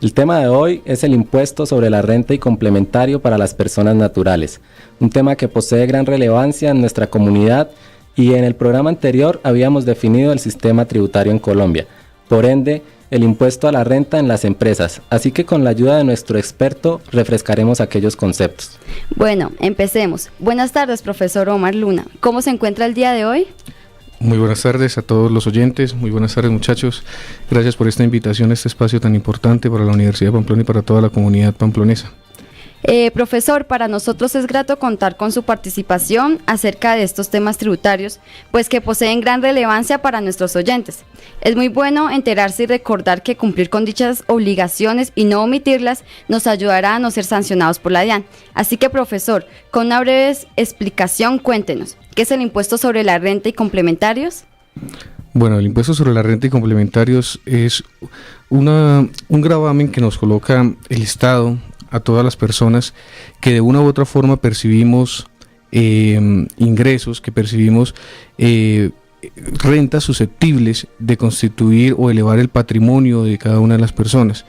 El tema de hoy es el impuesto sobre la renta y complementario para las personas naturales, un tema que posee gran relevancia en nuestra comunidad y en el programa anterior habíamos definido el sistema tributario en Colombia, por ende, el impuesto a la renta en las empresas, así que con la ayuda de nuestro experto refrescaremos aquellos conceptos. Bueno, empecemos. Buenas tardes, profesor Omar Luna. ¿Cómo se encuentra el día de hoy? Muy buenas tardes a todos los oyentes, muy buenas tardes muchachos, gracias por esta invitación a este espacio tan importante para la Universidad de Pamplona y para toda la comunidad pamplonesa. Profesor, para nosotros es grato contar con su participación acerca de estos temas tributarios, pues que poseen gran relevancia para nuestros oyentes. Es muy bueno enterarse y recordar que cumplir con dichas obligaciones y no omitirlas nos ayudará a no ser sancionados por la DIAN. Así que, profesor, con una breve explicación, cuéntenos, ¿qué es el impuesto sobre la renta y complementarios? Bueno, el impuesto sobre la renta y complementarios es un gravamen que nos coloca el Estado a todas las personas que de una u otra forma percibimos ingresos, que percibimos rentas susceptibles de constituir o elevar el patrimonio de cada una de las personas.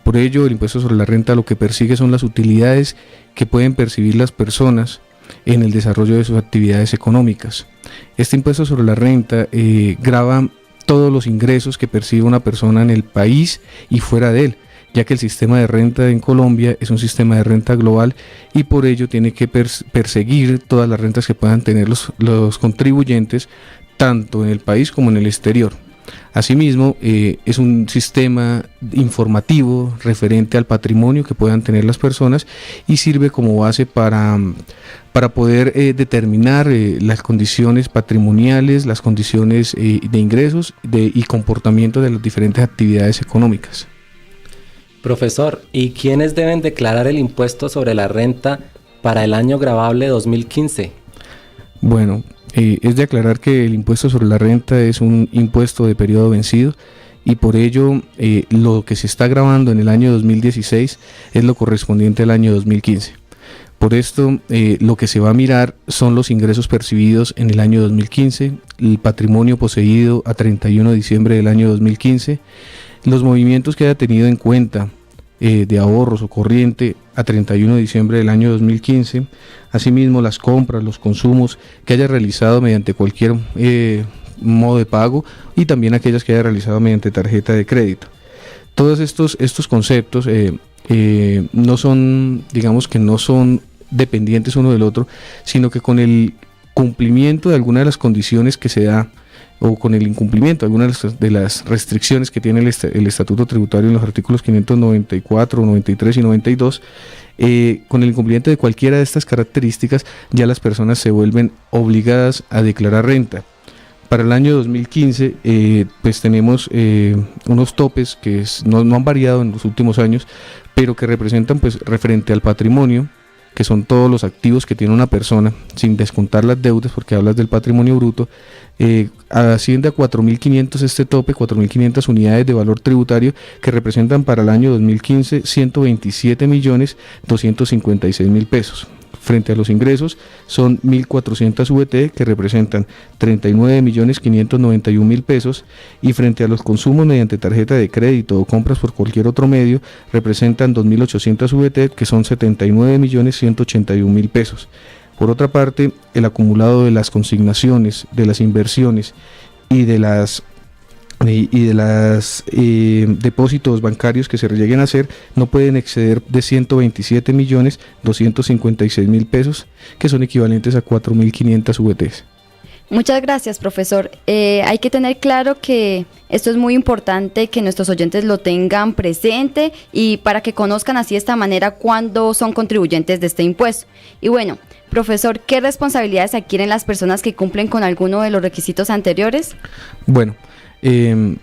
Por ello, el impuesto sobre la renta lo que persigue son las utilidades que pueden percibir las personas en el desarrollo de sus actividades económicas. Este impuesto sobre la renta grava todos los ingresos que percibe una persona en el país y fuera de él, ya que el sistema de renta en Colombia es un sistema de renta global y por ello tiene que perseguir todas las rentas que puedan tener los contribuyentes, tanto en el país como en el exterior. Asimismo, es un sistema informativo referente al patrimonio que puedan tener las personas y sirve como base para poder determinar las condiciones patrimoniales, las condiciones de ingresos y comportamiento de las diferentes actividades económicas. Profesor, ¿y quiénes deben declarar el impuesto sobre la renta para el año gravable 2015? Bueno, es de aclarar que el impuesto sobre la renta es un impuesto de periodo vencido y por ello lo que se está gravando en el año 2016 es lo correspondiente al año 2015. Por esto, lo que se va a mirar son los ingresos percibidos en el año 2015, el patrimonio poseído a 31 de diciembre del año 2015, los movimientos que haya tenido en cuenta de ahorros o corriente a 31 de diciembre del año 2015, asimismo las compras, los consumos que haya realizado mediante cualquier modo de pago y también aquellas que haya realizado mediante tarjeta de crédito. Todos estos conceptos no son, digamos que no son dependientes uno del otro, sino que con el cumplimiento de alguna de las condiciones que se da o con el incumplimiento de algunas de las restricciones que tiene el Estatuto Tributario en los artículos 594, 93 y 92, con el incumplimiento de cualquiera de estas características, ya las personas se vuelven obligadas a declarar renta. Para el año 2015, pues tenemos unos topes que no han variado en los últimos años, pero que representan pues referente al patrimonio, que son todos los activos que tiene una persona, sin descontar las deudas, porque hablas del patrimonio bruto, asciende a 4.500 este tope, 4.500 unidades de valor tributario, que representan para el año 2015 127.256.000 pesos. Frente a los ingresos son 1.400 VT que representan 39.591.000 pesos y frente a los consumos mediante tarjeta de crédito o compras por cualquier otro medio representan 2.800 VT que son 79.181.000 pesos. Por otra parte, el acumulado de las consignaciones, de las inversiones y de las depósitos bancarios que se lleguen a hacer no pueden exceder de 127.256.000 pesos, que son equivalentes a 4.500 VTs. Muchas gracias, profesor. Hay que tener claro que esto es muy importante que nuestros oyentes lo tengan presente y para que conozcan así de esta manera cuándo son contribuyentes de este impuesto. Y bueno, profesor, ¿qué responsabilidades adquieren las personas que cumplen con alguno de los requisitos anteriores? Bueno, el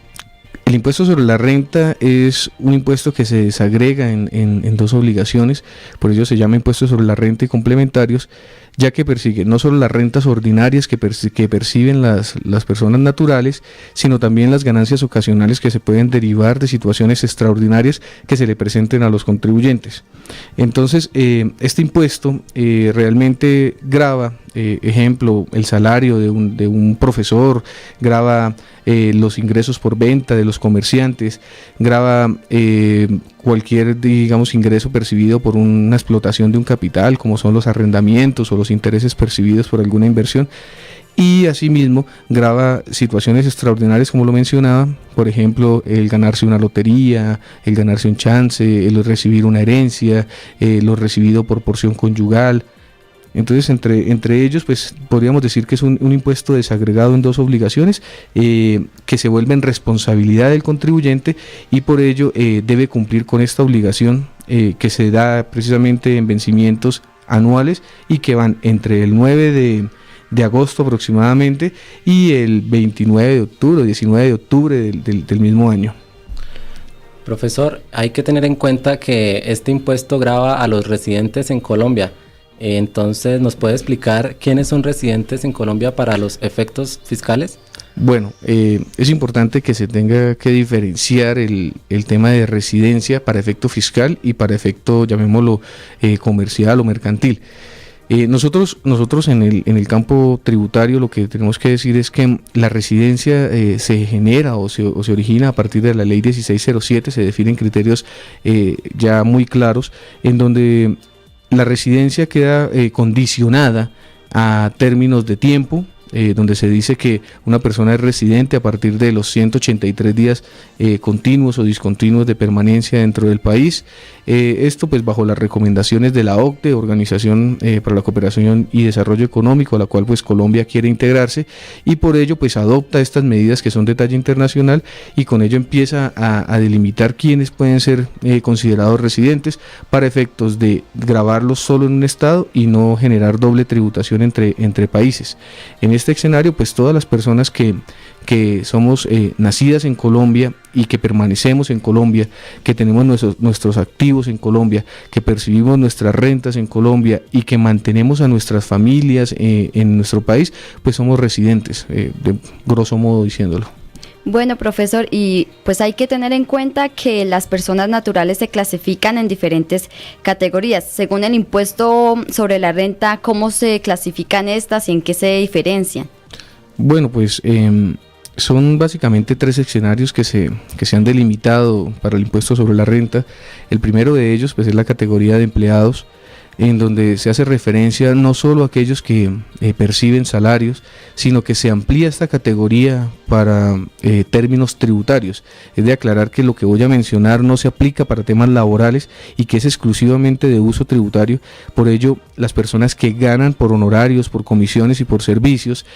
impuesto sobre la renta es un impuesto que se desagrega en dos obligaciones, por ello se llama impuesto sobre la renta y complementarios, ya que persigue no solo las rentas ordinarias que perciben las personas naturales, sino también las ganancias ocasionales que se pueden derivar de situaciones extraordinarias que se le presenten a los contribuyentes. Entonces, este impuesto realmente grava ejemplo, el salario de un profesor, grava los ingresos por venta de los comerciantes, grava cualquier, digamos, ingreso percibido por una explotación de un capital, como son los arrendamientos o los intereses percibidos por alguna inversión. Y asimismo grava situaciones extraordinarias, como lo mencionaba, por ejemplo, el ganarse una lotería, el ganarse un chance, el recibir una herencia, lo recibido por porción conyugal. Entonces, entre ellos, pues podríamos decir que es un impuesto desagregado en dos obligaciones que se vuelven responsabilidad del contribuyente, y por ello debe cumplir con esta obligación que se da precisamente en vencimientos anuales y que van entre el 9 de agosto aproximadamente y el 29 de octubre o 19 de octubre del mismo año. Profesor, hay que tener en cuenta que este impuesto grava a los residentes en Colombia. Entonces, ¿nos puede explicar quiénes son residentes en Colombia para los efectos fiscales? Bueno, es importante que se tenga que diferenciar el tema de residencia para efecto fiscal y para efecto, llamémoslo, comercial o mercantil. Nosotros en el campo tributario lo que tenemos que decir es que la residencia se genera o se origina a partir de la ley 1607, se definen criterios ya muy claros, en donde la residencia queda condicionada a términos de tiempo, donde se dice que una persona es residente a partir de los 183 días continuos o discontinuos de permanencia dentro del país. Esto pues bajo las recomendaciones de la OCDE, Organización para la Cooperación y Desarrollo Económico, a la cual pues Colombia quiere integrarse, y por ello pues adopta estas medidas que son de talla internacional, y con ello empieza a delimitar quiénes pueden ser considerados residentes para efectos de gravarlos solo en un estado y no generar doble tributación entre países. En este escenario, pues todas las personas que somos nacidas en Colombia y que permanecemos en Colombia, que tenemos nuestros activos en Colombia, que percibimos nuestras rentas en Colombia y que mantenemos a nuestras familias en nuestro país, pues somos residentes, de grosso modo diciéndolo. Bueno, profesor, y pues hay que tener en cuenta que las personas naturales se clasifican en diferentes categorías. Según el impuesto sobre la renta, ¿cómo se clasifican estas y en qué se diferencian? Bueno, pues son básicamente tres escenarios que se han delimitado para el impuesto sobre la renta. El primero de ellos pues es la categoría de empleados, en donde se hace referencia no solo a aquellos que perciben salarios, sino que se amplía esta categoría para términos tributarios. Es de aclarar que lo que voy a mencionar no se aplica para temas laborales y que es exclusivamente de uso tributario. Por ello, las personas que ganan por honorarios, por comisiones y por servicios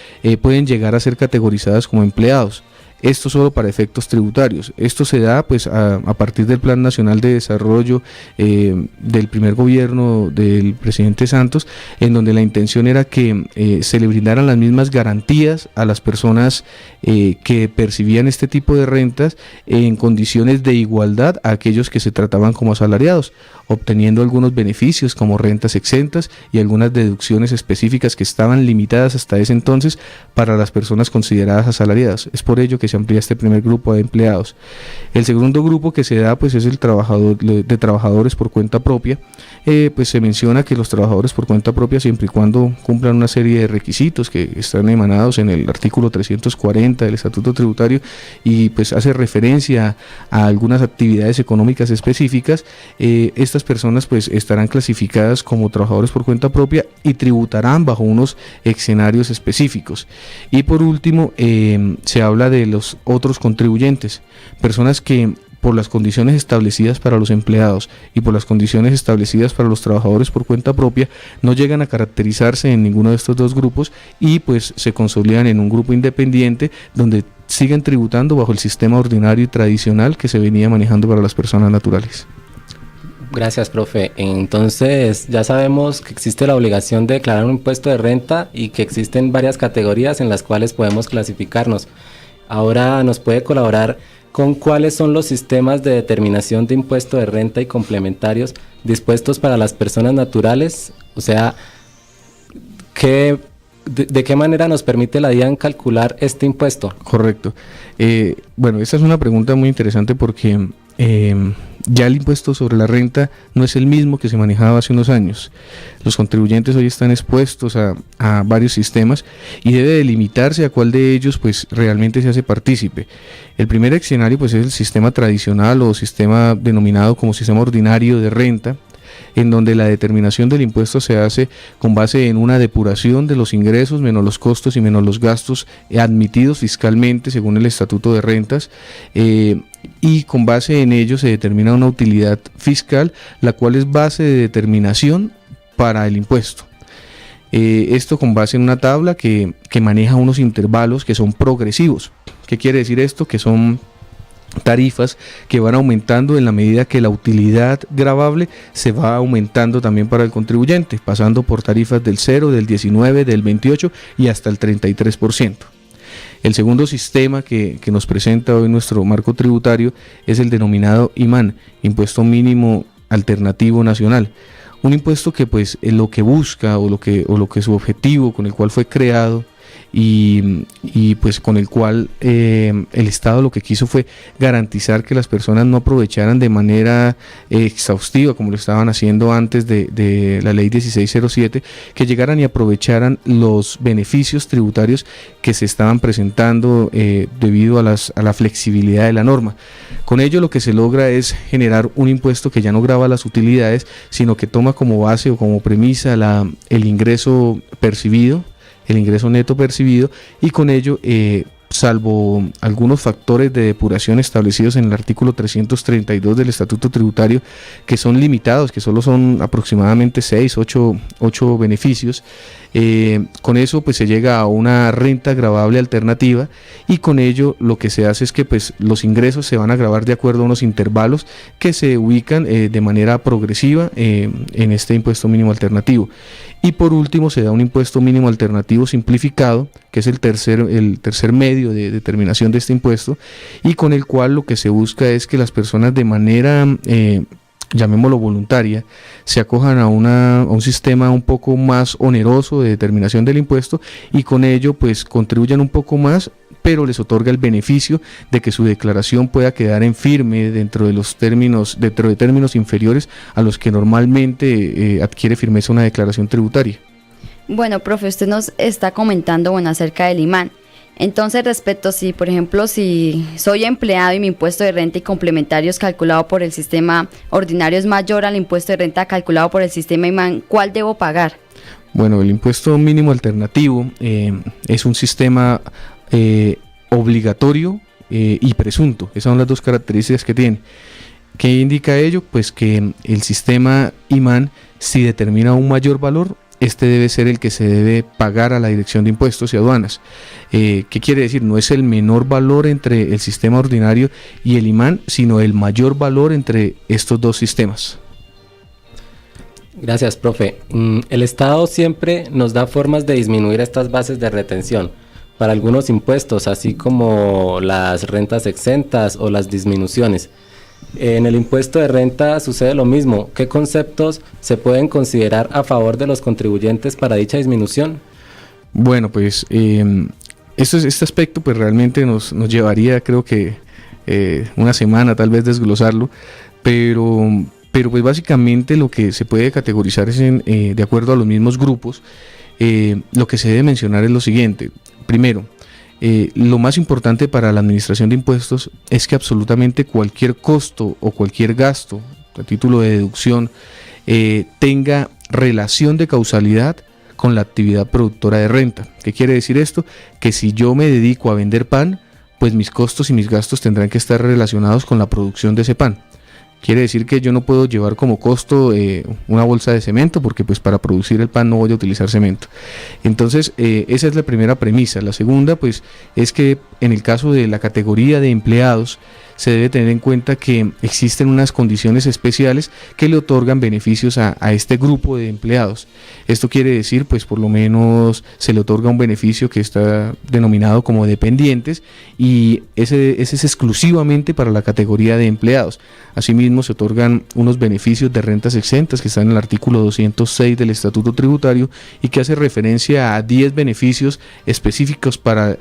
pueden llegar a ser categorizadas como empleados. Esto solo para efectos tributarios. Esto se da pues a partir del Plan Nacional de Desarrollo del primer gobierno del presidente Santos, en donde la intención era que se le brindaran las mismas garantías a las personas que percibían este tipo de rentas en condiciones de igualdad a aquellos que se trataban como asalariados, obteniendo algunos beneficios como rentas exentas y algunas deducciones específicas que estaban limitadas hasta ese entonces para las personas consideradas asalariadas. Es por ello que se amplía este primer grupo de empleados. El segundo grupo que se da pues es el de trabajadores por cuenta propia. Pues se menciona que los trabajadores por cuenta propia, siempre y cuando cumplan una serie de requisitos que están emanados en el artículo 340 del Estatuto Tributario, y pues hace referencia a algunas actividades económicas específicas, estas personas pues estarán clasificadas como trabajadores por cuenta propia y tributarán bajo unos escenarios específicos. Y por último se habla de los otros contribuyentes, personas que por las condiciones establecidas para los empleados y por las condiciones establecidas para los trabajadores por cuenta propia no llegan a caracterizarse en ninguno de estos dos grupos y pues se consolidan en un grupo independiente donde siguen tributando bajo el sistema ordinario y tradicional que se venía manejando para las personas naturales. Gracias, profe. Entonces, ya sabemos que existe la obligación de declarar un impuesto de renta y que existen varias categorías en las cuales podemos clasificarnos. Ahora, ¿nos puede colaborar con cuáles son los sistemas de determinación de impuesto de renta y complementarios dispuestos para las personas naturales? O sea, ¿de qué manera nos permite la DIAN calcular este impuesto? Correcto. Bueno, esta es una pregunta muy interesante porque ya el impuesto sobre la renta no es el mismo que se manejaba hace unos años. Los contribuyentes hoy están expuestos a varios sistemas y debe delimitarse a cuál de ellos pues realmente se hace partícipe. El primer escenario pues es el sistema tradicional o sistema denominado como sistema ordinario de renta, en donde la determinación del impuesto se hace con base en una depuración de los ingresos menos los costos y menos los gastos admitidos fiscalmente según el Estatuto de Rentas, y con base en ello se determina una utilidad fiscal, la cual es base de determinación para el impuesto. Esto con base en una tabla que maneja unos intervalos que son progresivos. ¿Qué quiere decir esto? Que son tarifas que van aumentando en la medida que la utilidad gravable se va aumentando también para el contribuyente, pasando por tarifas del 0, del 19, del 28 y hasta el 33%. El segundo sistema que nos presenta hoy nuestro marco tributario es el denominado IMAN, Impuesto Mínimo Alternativo Nacional. Un impuesto que pues lo que busca o lo que su objetivo con el cual fue creado y pues con el cual el Estado lo que quiso fue garantizar que las personas no aprovecharan de manera exhaustiva como lo estaban haciendo antes de la ley 1607, que llegaran y aprovecharan los beneficios tributarios que se estaban presentando debido a la flexibilidad de la norma. Con ello lo que se logra es generar un impuesto que ya no grava las utilidades, sino que toma como base o como premisa el ingreso percibido, el ingreso neto percibido, y con ello, salvo algunos factores de depuración establecidos en el artículo 332 del Estatuto Tributario, que son limitados, que solo son aproximadamente 8 beneficios, con eso pues se llega a una renta gravable alternativa, y con ello lo que se hace es que pues los ingresos se van a gravar de acuerdo a unos intervalos que se ubican de manera progresiva en este impuesto mínimo alternativo. Y por último se da un impuesto mínimo alternativo simplificado, que es el tercer medio de determinación de este impuesto, y con el cual lo que se busca es que las personas de manera, llamémoslo voluntaria, se acojan a un sistema un poco más oneroso de determinación del impuesto, y con ello pues contribuyan un poco más, pero les otorga el beneficio de que su declaración pueda quedar en firme dentro de términos inferiores a los que normalmente adquiere firmeza una declaración tributaria. Bueno, profe, usted nos está comentando acerca del IMAN. Entonces, respecto por ejemplo, si soy empleado y mi impuesto de renta y complementarios calculado por el sistema ordinario es mayor al impuesto de renta calculado por el sistema IMAN, ¿cuál debo pagar? Bueno, el impuesto mínimo alternativo es un sistema obligatorio y presunto. Esas son las dos características que tiene. ¿Qué indica ello? Pues que el sistema IMAN, si determina un mayor valor, este debe ser el que se debe pagar a la Dirección de Impuestos y Aduanas. ¿Qué quiere decir? No es el menor valor entre el sistema ordinario y el IMAN, sino el mayor valor entre estos dos sistemas. Gracias, profe. El Estado siempre nos da formas de disminuir estas bases de retención para algunos impuestos, así como las rentas exentas o las disminuciones. En el impuesto de renta sucede lo mismo. ¿Qué conceptos se pueden considerar a favor de los contribuyentes para dicha disminución? Bueno, pues este aspecto pues realmente nos llevaría, creo que una semana tal vez desglosarlo, pero pues básicamente lo que se puede categorizar es de acuerdo a los mismos grupos. Lo que se debe mencionar es lo siguiente. Primero, lo más importante para la administración de impuestos es que absolutamente cualquier costo o cualquier gasto a título de deducción tenga relación de causalidad con la actividad productora de renta. ¿Qué quiere decir esto? Que si yo me dedico a vender pan, pues mis costos y mis gastos tendrán que estar relacionados con la producción de ese pan. Quiere decir que yo no puedo llevar como costo una bolsa de cemento, porque pues para producir el pan no voy a utilizar cemento. Entonces esa es la primera premisa. La segunda pues es que en el caso de la categoría de empleados se debe tener en cuenta que existen unas condiciones especiales que le otorgan beneficios a este grupo de empleados. Esto quiere decir, pues por lo menos se le otorga un beneficio que está denominado como dependientes, y ese es exclusivamente para la categoría de empleados. Asimismo se otorgan unos beneficios de rentas exentas que están en el artículo 206 del Estatuto Tributario y que hace referencia a 10 beneficios específicos para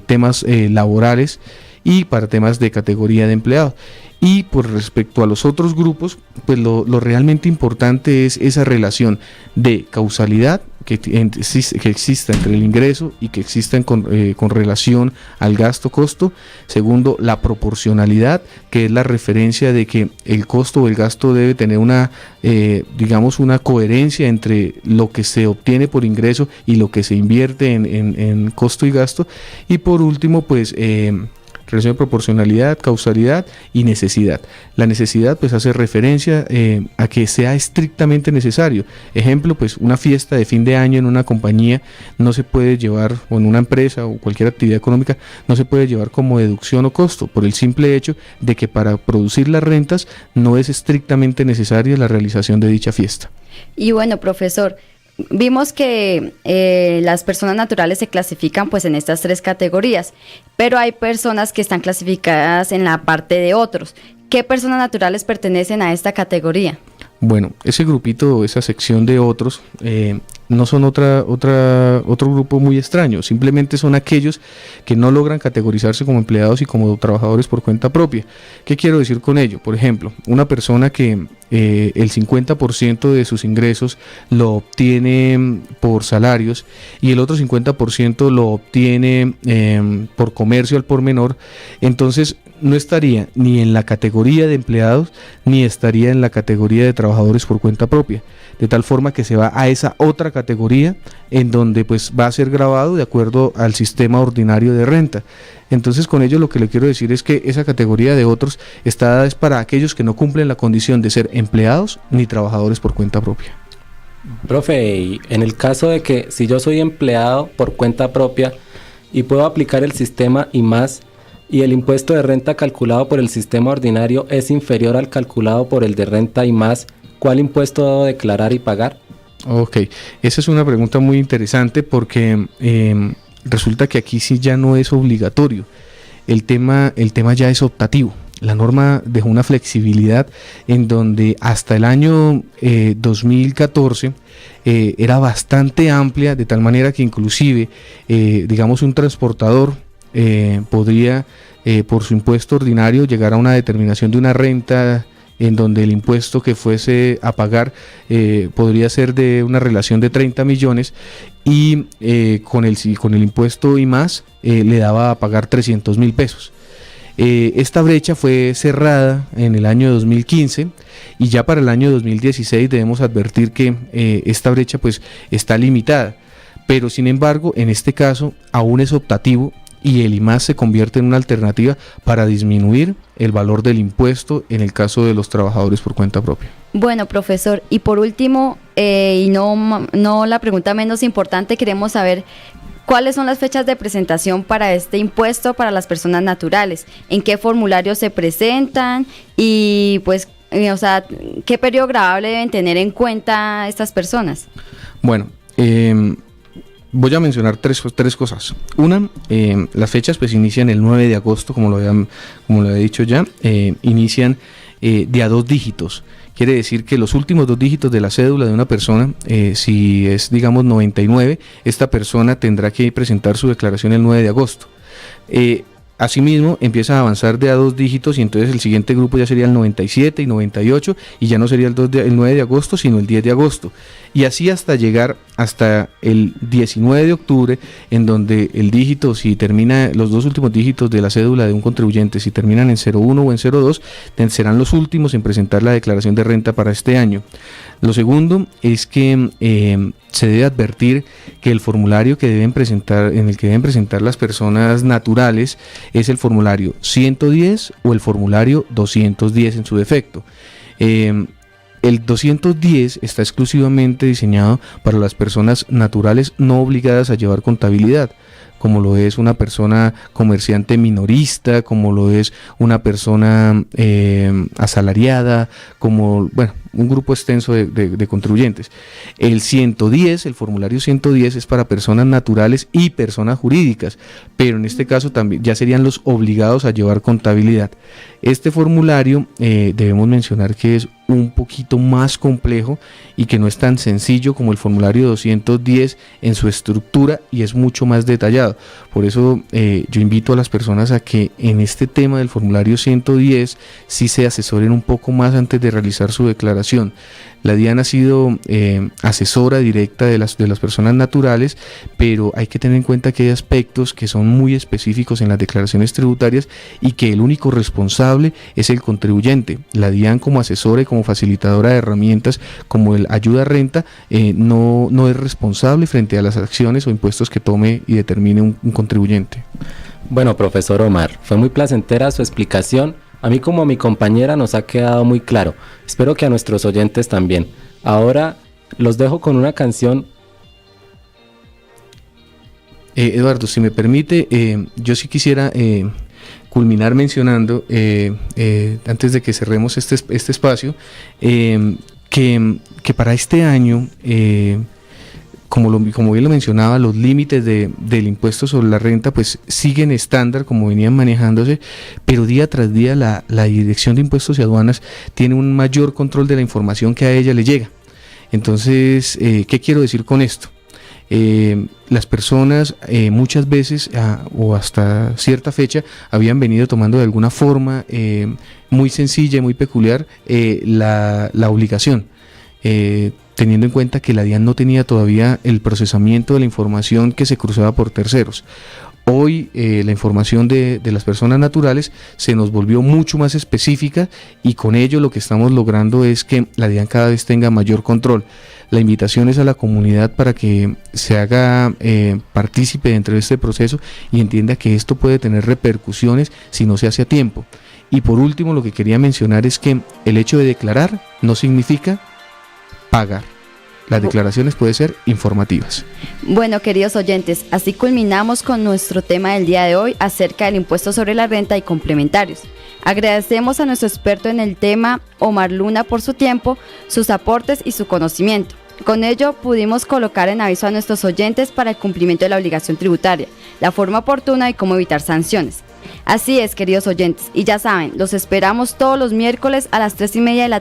temas laborales y para temas de categoría de empleado. Y por respecto a los otros grupos, pues lo realmente importante es esa relación de causalidad que exista entre el ingreso y que exista con relación al gasto-costo. Segundo, la proporcionalidad, que es la referencia de que el costo o el gasto debe tener una coherencia entre lo que se obtiene por ingreso y lo que se invierte en costo y gasto. Y por último, pues relación de proporcionalidad, causalidad y necesidad. La necesidad pues hace referencia a que sea estrictamente necesario. Ejemplo, pues una fiesta de fin de año en una compañía no se puede llevar, o en una empresa o cualquier actividad económica, no se puede llevar como deducción o costo, por el simple hecho de que para producir las rentas no es estrictamente necesaria la realización de dicha fiesta. Y bueno, profesor, vimos que las personas naturales se clasifican pues en estas 3 categorías, pero hay personas que están clasificadas en la parte de otros. ¿Qué personas naturales pertenecen a esta categoría? Bueno, ese grupito, esa sección de otros, no son otro grupo muy extraño, simplemente son aquellos que no logran categorizarse como empleados y como trabajadores por cuenta propia. ¿Qué quiero decir con ello? Por ejemplo, una persona que el 50% de sus ingresos lo obtiene por salarios y el otro 50% lo obtiene por comercio al por menor, entonces no estaría ni en la categoría de empleados ni estaría en la categoría de trabajadores por cuenta propia, de tal forma que se va a esa otra categoría en donde pues va a ser grabado de acuerdo al sistema ordinario de renta. Entonces con ello lo que le quiero decir es que esa categoría de otros está dada es para aquellos que no cumplen la condición de ser empleados ni trabajadores por cuenta propia. Profe, y en el caso de que si yo soy empleado por cuenta propia y puedo aplicar el sistema IMAS y el impuesto de renta calculado por el sistema ordinario es inferior al calculado por el de renta IMAS, ¿cuál impuesto debo declarar y pagar? Ok, esa es una pregunta muy interesante porque resulta que aquí sí ya no es obligatorio, el tema ya es optativo. La norma dejó una flexibilidad en donde hasta el año 2014 era bastante amplia, de tal manera que inclusive un transportador podría por su impuesto ordinario llegar a una determinación de una renta en donde el impuesto que fuese a pagar podría ser de una relación de 30 millones y con el impuesto y más le daba a pagar 300.000 pesos. Esta brecha fue cerrada en el año 2015 y ya para el año 2016 debemos advertir que esta brecha pues está limitada, pero sin embargo en este caso aún es optativo y el IMAS se convierte en una alternativa para disminuir el valor del impuesto en el caso de los trabajadores por cuenta propia. Bueno, profesor, y por último, y no la pregunta menos importante, queremos saber cuáles son las fechas de presentación para este impuesto para las personas naturales, en qué formulario se presentan y pues, qué periodo grabable deben tener en cuenta estas personas. Bueno, voy a mencionar tres cosas. Una, las fechas pues inician el 9 de agosto, como lo había dicho ya, inician de a 2 dígitos. Quiere decir que los últimos 2 dígitos de la cédula de una persona, si es 99, esta persona tendrá que presentar su declaración el 9 de agosto. Asimismo, empieza a avanzar de a 2 dígitos y entonces el siguiente grupo ya sería el 97 y 98 y ya no sería el 9 de agosto, sino el 10 de agosto. Y así hasta llegar hasta el 19 de octubre, en donde el dígito, si termina, los 2 últimos dígitos de la cédula de un contribuyente, si terminan en 01 o en 02, serán los últimos en presentar la declaración de renta para este año. Lo segundo es que se debe advertir que el formulario que deben presentar, en el que deben presentar las personas naturales, es el formulario 110 o el formulario 210 en su defecto. El 210 está exclusivamente diseñado para las personas naturales no obligadas a llevar contabilidad, como lo es una persona comerciante minorista, como lo es una persona asalariada, como, bueno, un grupo extenso de contribuyentes. El 110, el formulario 110 es para personas naturales y personas jurídicas, pero en este caso también ya serían los obligados a llevar contabilidad. Este formulario debemos mencionar que es un poquito más complejo y que no es tan sencillo como el formulario 210 en su estructura y es mucho más detallado. complicado. Por eso yo invito a las personas a que en este tema del formulario 110 sí se asesoren un poco más antes de realizar su declaración. La DIAN ha sido asesora directa de las personas naturales, pero hay que tener en cuenta que hay aspectos que son muy específicos en las declaraciones tributarias y que el único responsable es el contribuyente. La DIAN, como asesora y como facilitadora de herramientas como el ayuda a renta, no es responsable frente a las acciones o impuestos que tome y determine un contribuyente. Bueno, profesor Omar, fue muy placentera su explicación. A mí como a mi compañera nos ha quedado muy claro. Espero que a nuestros oyentes también. Ahora los dejo con una canción. Eduardo, si me permite, yo sí quisiera culminar mencionando, antes de que cerremos este espacio, que para este año, como bien lo mencionaba, los límites del impuesto sobre la renta pues siguen estándar como venían manejándose, pero día tras día la Dirección de Impuestos y Aduanas tiene un mayor control de la información que a ella le llega. Entonces, ¿qué quiero decir con esto? Las personas muchas veces o hasta cierta fecha habían venido tomando de alguna forma muy sencilla y muy peculiar la obligación, teniendo en cuenta que la DIAN no tenía todavía el procesamiento de la información que se cruzaba por terceros. Hoy la información de las personas naturales se nos volvió mucho más específica y con ello lo que estamos logrando es que la DIAN cada vez tenga mayor control. La invitación es a la comunidad para que se haga partícipe dentro de este proceso y entienda que esto puede tener repercusiones si no se hace a tiempo. Y por último, lo que quería mencionar es que el hecho de declarar no significa pagar. Las declaraciones pueden ser informativas. Bueno, queridos oyentes, así culminamos con nuestro tema del día de hoy acerca del impuesto sobre la renta y complementarios. Agradecemos a nuestro experto en el tema, Omar Luna, por su tiempo, sus aportes y su conocimiento. Con ello pudimos colocar en aviso a nuestros oyentes para el cumplimiento de la obligación tributaria, la forma oportuna y cómo evitar sanciones. Así es, queridos oyentes, y ya saben, los esperamos todos los miércoles a las 3:30 de la tarde.